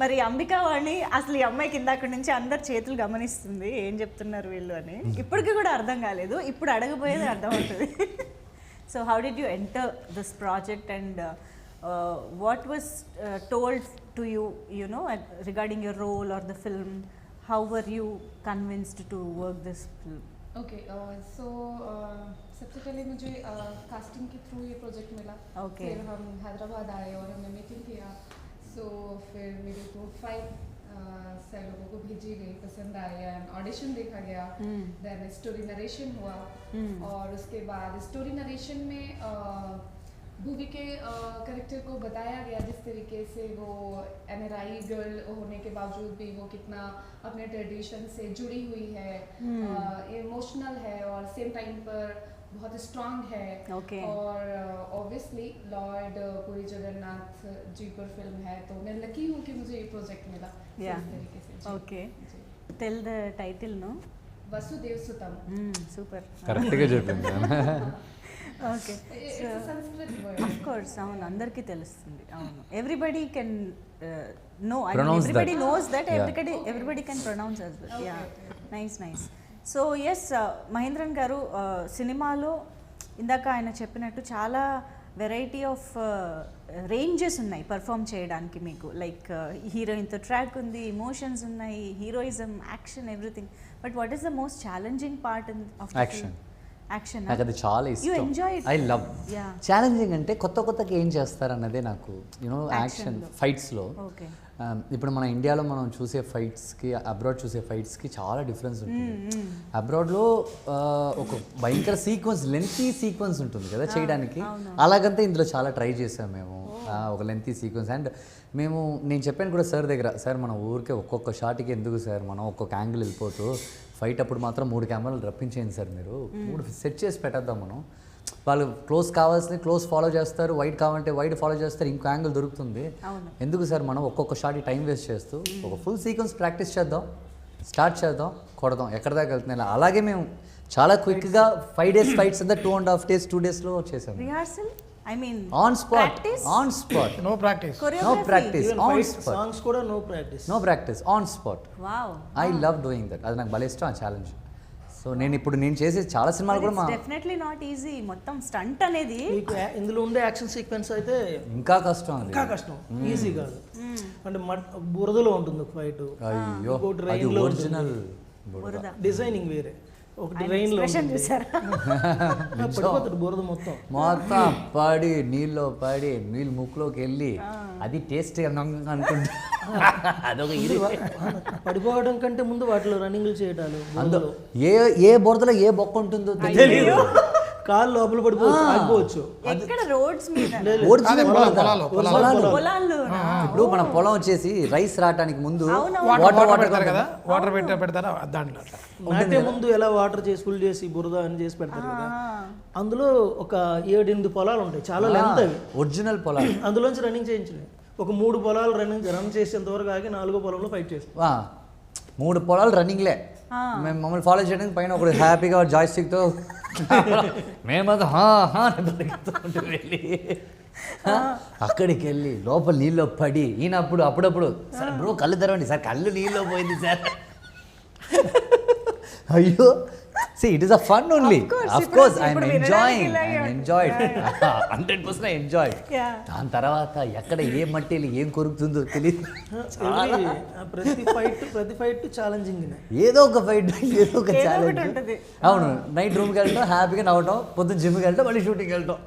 మరి అంబికా వాణి అసలు ఈ అమ్మాయికి ఇందాక నుంచి అందరు చేతులు గమనిస్తుంది ఏం చెప్తున్నారు వీళ్ళు అని. ఇప్పటికీ కూడా అర్థం కాలేదు, ఇప్పుడు అడగబోయేది అర్థం అవుతుంది. So how did you enter this project and what was told to you you know regarding your role or the film? How were you convinced to work this film? Okay so सबसे पहले मुझे casting के through ये project मिला. Okay. फिर हम हैदराबाद आए और हमने मीटिंग किया. सो फिर मेरी प्रोफाइल सर लोगों को भेजी गई, पसंद आई एंड ऑडिशन देखा गया. देन स्टोरी नरेशन हुआ और उसके बाद स्टोरी नरेशन में भूवी के करेक्टर को बताया गया जिस तरीके से वो एनआरआई गर्ल होने के बावजूद भी वो कितना अपने ट्रेडिशन से जुड़ी हुई है, इमोशनल है और सेम टाइम पर बहुत स्ट्रांग है. Okay. और ऑब्वियसली लॉर्ड पुरी जगन्नाथ जी पर फिल्म है, तो मैं लकी हूँ कि मुझे ये प्रोजेक्ट मिला. Yeah. इस तरीके से जी. ఓకే, जी. Tell the title. No Vasudeva Sutam. Super. కరెక్ట్గా చెప్పింది. Okay, It's a Sanskrit word. Of course, అవును, అందరికీ తెలుస్తుంది. అవును, everybody can know, Pronounce everybody that. Knows that, Yeah. Everybody can pronounce as well. Okay, yeah, okay. Nice. So yes, Mahendran గారు, సినిమాలో ఇందాక ఆయన చెప్పినట్టు చాలా వెరైటీ ఆఫ్ రేంజెస్ ఉన్నాయి పర్ఫామ్ చేయడానికి మీకు. లైక్ హీరోయిన్తో ట్రాక్ ఉంది, ఎమోషన్స్ ఉన్నాయి, heroism, action, everything. But what is the most challenging part of Action. Action? నాకు అది చాలా You ఇష్టం. enjoy it? I love. Yeah. Challenging అంటే కొత్తగా ఏం చేస్తారన్నదే నాకు యూనో యాక్షన్ Actionలో. ఫైట్స్లో. ఓకే. ఇప్పుడు మన ఇండియాలో మనం చూసే ఫైట్స్కి అబ్రాడ్ చూసే ఫైట్స్కి చాలా డిఫరెన్స్ ఉంటుంది. అబ్రాడ్లో ఒక భయంకర సీక్వెన్స్, లెంతీ సీక్వెన్స్ ఉంటుంది కదా చేయడానికి. అలాగంతా ఇందులో చాలా ట్రై చేసాం మేము, ఒక లెంతీ సీక్వెన్స్. అండ్ నేను చెప్పాను కూడా సార్ దగ్గర, సార్ మన ఊరికే ఒక్కొక్క షాట్కి ఎందుకు సార్ మనం ఒక్కొక్క యాంగిల్ వెళ్ళిపోతూ ఫైట్ అప్పుడు మాత్రం 3 కెమెరాలు రప్పించేయండి సార్, మీరు 3 సెట్ చేసి పెట్టేద్దాం మనం. వాళ్ళు క్లోజ్ కావాల్సిన క్లోజ్ ఫాలో చేస్తారు, వైడ్ కావాలంటే వైడ్ ఫాలో చేస్తారు, ఇంకో యాంగిల్ దొరుకుతుంది. ఎందుకు సార్ మనం ఒక్కొక్క షాట్కి టైం వేస్ట్ చేస్తూ ఒక ఫుల్ సీక్వెన్స్ ప్రాక్టీస్ చేద్దాం, స్టార్ట్ చేద్దాం, కొడదాం, ఎక్కడ దాకా వెళ్తున్నాయి. అలాగే మేము చాలా క్విక్గా 5 days ఫైట్స్ అంతా 2.5 days 2 daysలో చేసాము. Rehearsal, I mean on spot, practice? On spot, no practice, no practice, on spot, songs కూడా no practice, no practice, on spot. Wow, I love doing that. అది నాకు భలే ఇష్టం ఆ ఛాలెంజ్. సో నేను చేసే చాలా సినిమాలు కూడా మా డెఫినెట్లీ నాట్ ఈజీ. మొత్తం స్టంట్ అనేది మీకు ఇందులో ఉండే యాక్షన్ సీక్వెన్స్ అయితే ఇంకా కష్టం అది. ఇంకా కష్టం, ఈజీ కాదు. అంటే బురదలో ఉంటుంది ఫైట్, అయ్యో ఇంకోటి అది rain లో ఒరిజినల్ బురద. డిజైనింగ్ వేరే, ఒకటి రెయిన్ లో ఎక్స్ప్రెషన్ చూసారా? పడిపోతుంది బురద మొత్తం. మొత్తం పడి నీళ్ళలో పడి నీళ్ళు ముక్కులోకి వెళ్ళి అది టేస్ట్ అనుకుంటా. అదొక ఇది. పడిపోవడం కంటే ముందు వాటిలో రన్నింగ్లు చేయడాలు, అందులో ఏ బురదలో ఏ బొక్క ఉంటుందో తెలియదు. కాళ్ళు లోపల పడిపోవచ్చు, ఆగిపోవచ్చు. ఎక్కడ రోడ్స్ మీద? ఒరిజినల్ పొలాల్లో. ఇప్పుడు మన పొలం వచ్చేసి రైస్ రావడానికి ముందు వాటర్ పెడతారు కదా, వాటర్ పెడతారా దాంట్లో. నాటే ముందు ఎలా వాటర్ చేసి ఫుల్ చేసి బురద అని చేసి పెడతారు కదా, అందులో ఒక 7-8 పొలాలు ఉంటాయి, చాలా లెంత్ అవి, ఒరిజినల్ పొలాలు. అందులోంచి రన్నింగ్ చేయించలేదు. ఒక 3 పొలాలు రన్ చేసేంత వరకు ఆగి 4వ పొలంలో ఫైట్ చేస్తాం. 3 పొలాలు రన్నింగ్లే. మేము మమ్మల్ని ఫాలో చేయడానికి పైన ఒకటి హ్యాపీగా జాయ్స్టిక్తో మేమంతా వెళ్ళి అక్కడికి వెళ్ళి లోపల నీళ్ళు పడి ఈయనప్పుడు అప్పుడప్పుడు సార్ బ్రో కళ్ళు తెరవండి సార్, కళ్ళు నీళ్ళు పోయింది సార్. అయ్యో, see it is a fun only. Of course I am enjoying. 100% I enjoyed. దాని తర్వాత ఎక్కడ ఏ మట్టిలో ఏం కొరుకుతుందో తెలియదు. ప్రతి ఫైట్ ఛాలెంజింగ్, ఏదో ఒక ఫైట్, ఏదో ఒక ఛాలెంజ్. అవును, నైట్ రూమ్కి వెళ్ళటం, హ్యాపీగా నవ్వటం, పొద్దున్న జిమ్కి వెళ్ళటం, మళ్ళీ షూటింగ్కి వెళ్ళటం.